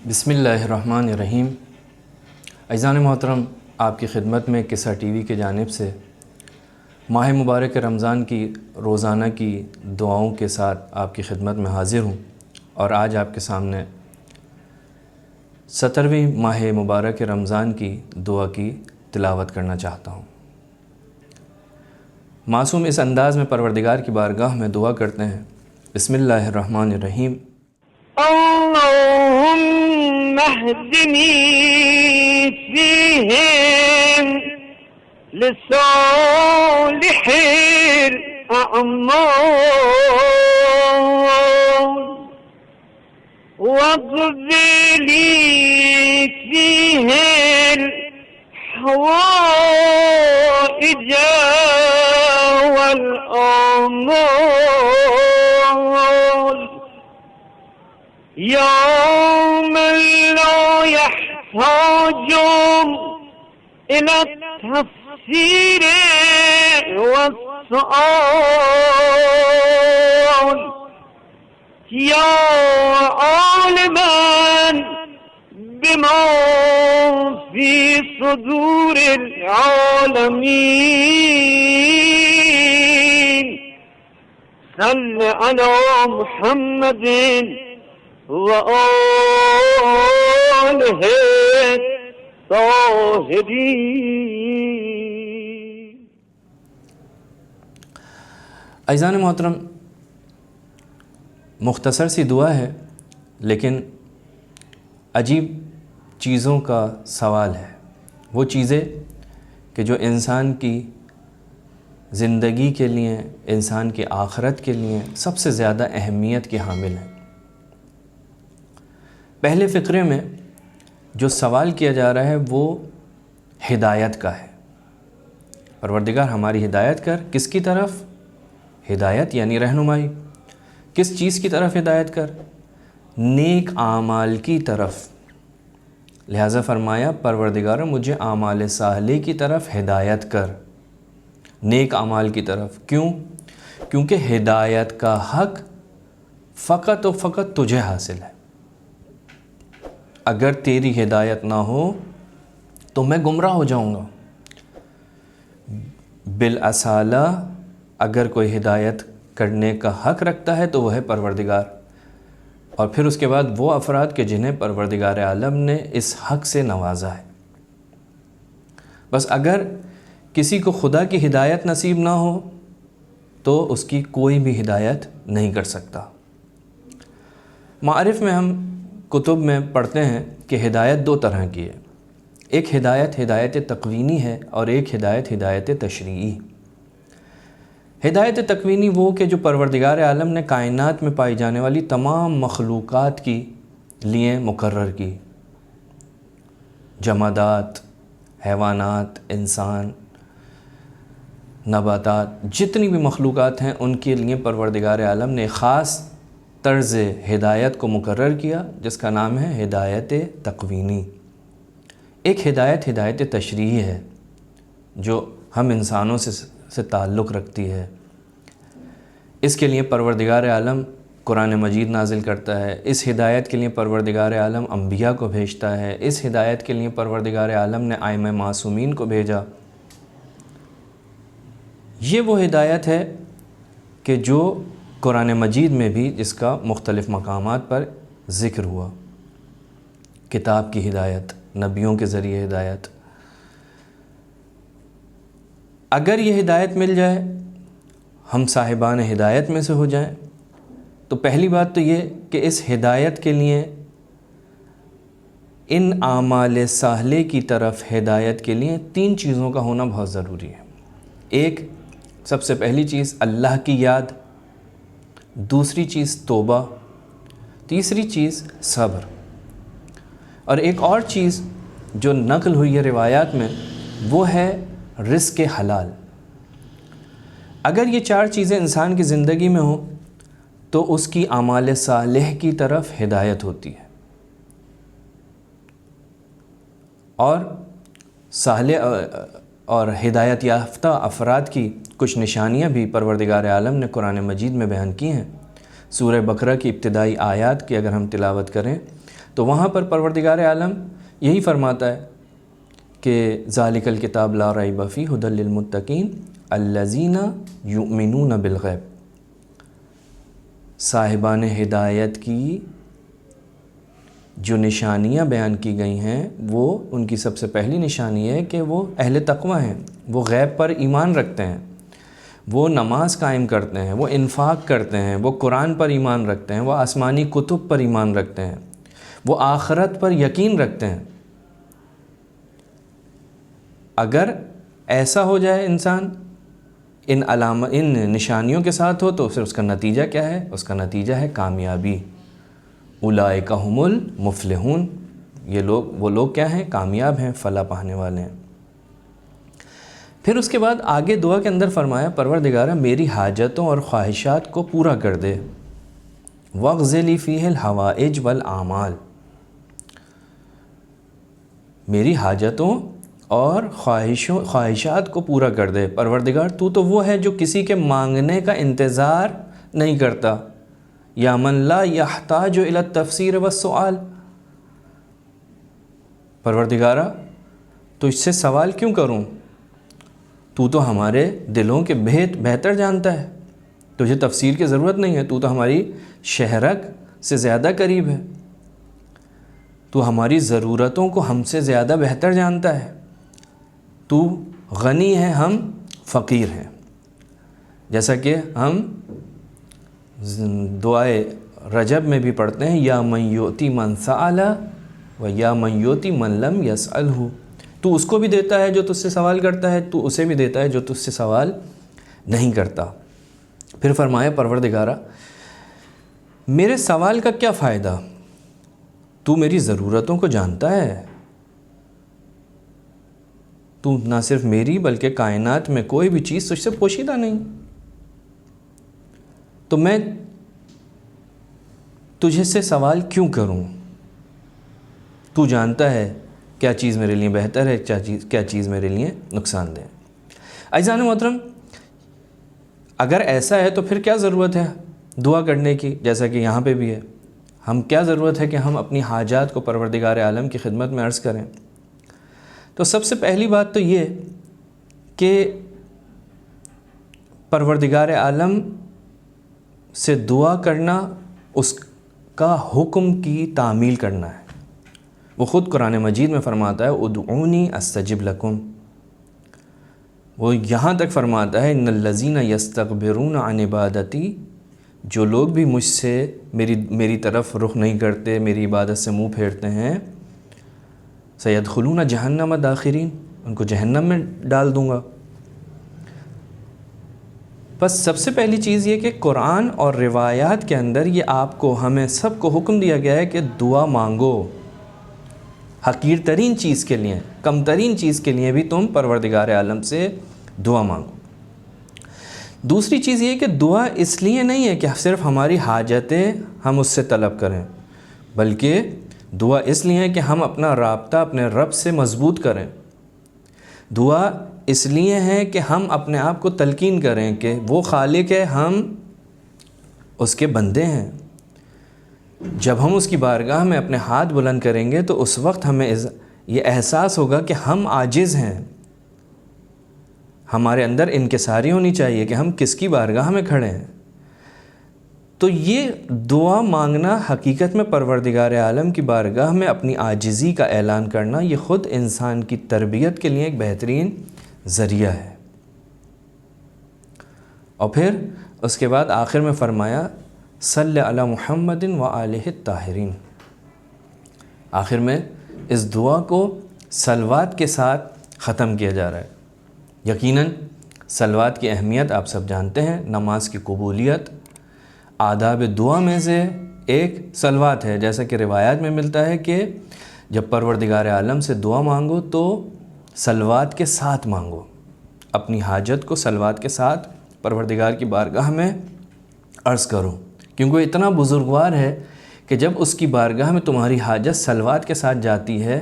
بسم اللہ الرحمن الرحیم۔ عزیزان محترم، آپ کی خدمت میں قصہ ٹی وی کی جانب سے ماہ مبارک رمضان کی روزانہ کی دعاؤں کے ساتھ آپ کی خدمت میں حاضر ہوں، اور آج آپ کے سامنے 17ویں ماہ مبارک رمضان کی دعا کی تلاوت کرنا چاہتا ہوں۔ معصوم اس انداز میں پروردگار کی بارگاہ میں دعا کرتے ہیں۔ بسم اللہ الرحمن الرحیم۔ اللهم اهدني فيهم لصالح الأعمال واقض لي فيهم الحوائج والآمال يا من لا يحتاج إلى التفسير والسؤال يا عالما بما في صدور العالمين صل على محمد وآلہ الطاہرین۔ عزیزان محترم، مختصر سی دعا ہے لیکن عجیب چیزوں کا سوال ہے۔ وہ چیزیں کہ جو انسان کی زندگی کے لیے، انسان کی آخرت کے لیے سب سے زیادہ اہمیت کی حامل ہیں۔ پہلے فقرے میں جو سوال کیا جا رہا ہے وہ ہدایت کا ہے۔ پروردگار ہماری ہدایت کر، کس کی طرف؟ ہدایت یعنی رہنمائی۔ کس چیز کی طرف ہدایت کر؟ نیک اعمال کی طرف۔ لہٰذا فرمایا پروردگار مجھے اعمال صالحہ کی طرف ہدایت کر، نیک اعمال کی طرف۔ کیوں؟ کیونکہ ہدایت کا حق فقط و فقط تجھے حاصل ہے۔ اگر تیری ہدایت نہ ہو تو میں گمراہ ہو جاؤں گا۔ بالاصالہ اگر کوئی ہدایت کرنے کا حق رکھتا ہے تو وہ ہے پروردگار، اور پھر اس کے بعد وہ افراد کہ جنہیں پروردگار عالم نے اس حق سے نوازا ہے۔ بس اگر کسی کو خدا کی ہدایت نصیب نہ ہو تو اس کی کوئی بھی ہدایت نہیں کر سکتا۔ معارف میں ہم کتب میں پڑھتے ہیں کہ ہدایت دو طرح کی ہے۔ ایک ہدایت تکوینی ہے، اور ایک ہدایت تشریعی۔ ہدایت تکوینی وہ کہ جو پروردگار عالم نے کائنات میں پائی جانے والی تمام مخلوقات کی لیے مقرر کی۔ جمادات، حیوانات، انسان، نباتات، جتنی بھی مخلوقات ہیں ان کے لیے پروردگار عالم نے خاص طرز ہدایت کو مقرر کیا جس کا نام ہے ہدایت تکوینی۔ ایک ہدایت تشریعی ہے جو ہم انسانوں سے تعلق رکھتی ہے۔ اس کے لیے پروردگار عالم قرآن مجید نازل کرتا ہے۔ اس ہدایت کے لیے پروردگار عالم انبیاء کو بھیجتا ہے۔ اس ہدایت کے لیے پروردگار عالم نے ائمہ معصومین کو بھیجا۔ یہ وہ ہدایت ہے کہ جو قرآن مجید میں بھی جس کا مختلف مقامات پر ذکر ہوا۔ کتاب کی ہدایت، نبیوں کے ذریعے ہدایت۔ اگر یہ ہدایت مل جائے، ہم صاحبان ہدایت میں سے ہو جائیں، تو پہلی بات تو یہ کہ اس ہدایت کے لیے ان اعمال صالحہ کی طرف ہدایت کے لیے 3 چیزوں کا ہونا بہت ضروری ہے۔ ایک، سب سے پہلی چیز اللہ کی یاد، دوسری چیز توبہ، تیسری چیز صبر، اور ایک اور چیز جو نقل ہوئی ہے روایات میں وہ ہے رزق حلال۔ اگر یہ 4 چیزیں انسان کی زندگی میں ہوں تو اس کی اعمال صالح کی طرف ہدایت ہوتی ہے۔ اور صالح اور ہدایت یافتہ افراد کی کچھ نشانیاں بھی پروردگار عالم نے قرآن مجید میں بیان کی ہیں۔ سورہ بقرہ کی ابتدائی آیات کی اگر ہم تلاوت کریں تو وہاں پر پروردگار عالم یہی فرماتا ہے کہ ذالک الکتاب لا ریب فیہ ھدی للمتقین الذین یؤمنون بالغیب، صاحبان ہدایت کی جو نشانیاں بیان کی گئی ہیں وہ ان کی سب سے پہلی نشانی ہے کہ وہ اہل تقوی ہیں، وہ غیب پر ایمان رکھتے ہیں، وہ نماز قائم کرتے ہیں، وہ انفاق کرتے ہیں، وہ قرآن پر ایمان رکھتے ہیں، وہ آسمانی کتب پر ایمان رکھتے ہیں، وہ آخرت پر یقین رکھتے ہیں۔ اگر ایسا ہو جائے انسان ان نشانیوں کے ساتھ ہو تو پھر اس کا نتیجہ کیا ہے؟ اس کا نتیجہ ہے کامیابی۔ اولئک ھم المفلحون، وہ لوگ کیا ہیں؟ کامیاب ہیں، فلاح پانے والے ہیں۔ پھر اس کے بعد آگے دعا کے اندر فرمایا پروردگارہ میری حاجتوں اور خواہشات کو پورا کر دے، واقضِ لی فیہ الحوائج والاعمال، میری حاجتوں اور خواہشات کو پورا کر دے۔ پروردگار تو وہ ہے جو کسی کے مانگنے کا انتظار نہیں کرتا، یا من لا یحتاج الی التفسیر والسؤال، پروردگارہ تو اس سے سوال کیوں کروں؟ تو ہمارے دلوں کے بہتر جانتا ہے، تجھے تفسیر کی ضرورت نہیں ہے، تو ہماری شہرک سے زیادہ قریب ہے، تو ہماری ضرورتوں کو ہم سے زیادہ بہتر جانتا ہے، تو غنی ہے، ہم فقیر ہیں۔ جیسا کہ ہم دعائے رجب میں بھی پڑھتے ہیں، یا من یؤتی من سأل و یا من یؤتی من لم یسألہ، تو اس کو بھی دیتا ہے جو تجھ سے سوال کرتا ہے، تو اسے بھی دیتا ہے جو تجھ سے سوال نہیں کرتا۔ پھر فرمایا پروردگارہ میرے سوال کا کیا فائدہ؟ تو میری ضرورتوں کو جانتا ہے، تو نہ صرف میری بلکہ کائنات میں کوئی بھی چیز تجھ سے پوشیدہ نہیں، تو میں تجھے سے سوال کیوں کروں؟ تو جانتا ہے کیا چیز میرے لیے بہتر ہے، کیا چیز میرے لیے نقصان دہ ہے۔ عزیزان محترم، اگر ایسا ہے تو پھر کیا ضرورت ہے دعا کرنے کی؟ جیسا کہ یہاں پہ بھی ہے، ہم کیا ضرورت ہے کہ ہم اپنی حاجات کو پروردگار عالم کی خدمت میں عرض کریں؟ تو سب سے پہلی بات تو یہ کہ پروردگار عالم سے دعا کرنا اس کا حکم کی تعمیل کرنا ہے۔ وہ خود قرآن مجید میں فرماتا ہے ادعونی استجب لکم، وہ یہاں تک فرماتا ہے ان الذین یستکبرون عن عبادتی، جو لوگ بھی مجھ سے میری طرف رخ نہیں کرتے، میری عبادت سے منہ پھیرتے ہیں، سیدخلون جہنم داخرین، ان کو جہنم میں ڈال دوں گا۔ بس سب سے پہلی چیز یہ کہ قرآن اور روایات کے اندر یہ آپ کو ہمیں سب کو حکم دیا گیا ہے کہ دعا مانگو، حقیر ترین چیز کے لیے، کم ترین چیز کے لیے بھی تم پروردگار عالم سے دعا مانگو۔ دوسری چیز یہ کہ دعا اس لیے نہیں ہے کہ صرف ہماری حاجتیں ہم اس سے طلب کریں، بلکہ دعا اس لیے ہے کہ ہم اپنا رابطہ اپنے رب سے مضبوط کریں۔ دعا اس لیے ہے کہ ہم اپنے آپ کو تلقین کریں کہ وہ خالق ہے، ہم اس کے بندے ہیں۔ جب ہم اس کی بارگاہ میں اپنے ہاتھ بلند کریں گے تو اس وقت ہمیں یہ احساس ہوگا کہ ہم عاجز ہیں، ہمارے اندر انکساری ہونی چاہیے کہ ہم کس کی بارگاہ میں کھڑے ہیں۔ تو یہ دعا مانگنا حقیقت میں پروردگار عالم کی بارگاہ میں اپنی عاجزی کا اعلان کرنا، یہ خود انسان کی تربیت کے لیے ایک بہترین ذریعہ ہے۔ اور پھر اس کے بعد آخر میں فرمایا صلی علی محمد و آلہ الطاہرین، آخر میں اس دعا کو صلوات کے ساتھ ختم کیا جا رہا ہے۔ یقیناً صلوات کی اہمیت آپ سب جانتے ہیں، نماز کی قبولیت، آداب دعا میں سے ایک صلوات ہے، جیسا کہ روایات میں ملتا ہے کہ جب پروردگار عالم سے دعا مانگو تو صلوات کے ساتھ مانگو، اپنی حاجت کو صلوات کے ساتھ پروردگار کی بارگاہ میں عرض کرو، کیونکہ وہ اتنا بزرگوار ہے کہ جب اس کی بارگاہ میں تمہاری حاجت صلوات کے ساتھ جاتی ہے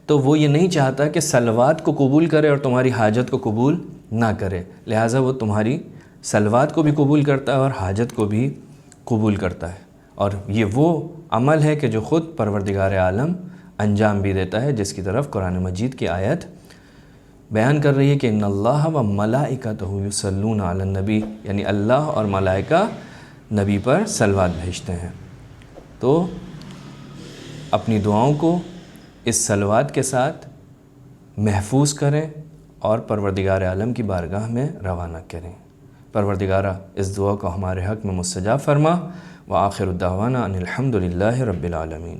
تو وہ یہ نہیں چاہتا کہ صلوات کو قبول کرے اور تمہاری حاجت کو قبول نہ کرے، لہٰذا وہ تمہاری صلوات کو بھی قبول کرتا ہے اور حاجت کو بھی قبول کرتا ہے۔ اور یہ وہ عمل ہے کہ جو خود پروردگار عالم انجام بھی دیتا ہے، جس کی طرف قرآن مجید کی آیت بیان کر رہی ہے کہ ان اللہ و ملائکتہ یصلون علی النبی، یعنی اللہ اور ملائکہ نبی پر صلوات بھیجتے ہیں۔ تو اپنی دعاؤں کو اس صلوات کے ساتھ محفوظ کریں اور پروردگار عالم کی بارگاہ میں روانہ کریں۔ پروردگارہ اس دعا کو ہمارے حق میں مستجاب فرما، وآخر الدعوانا ان الحمد للہ رب العالمین۔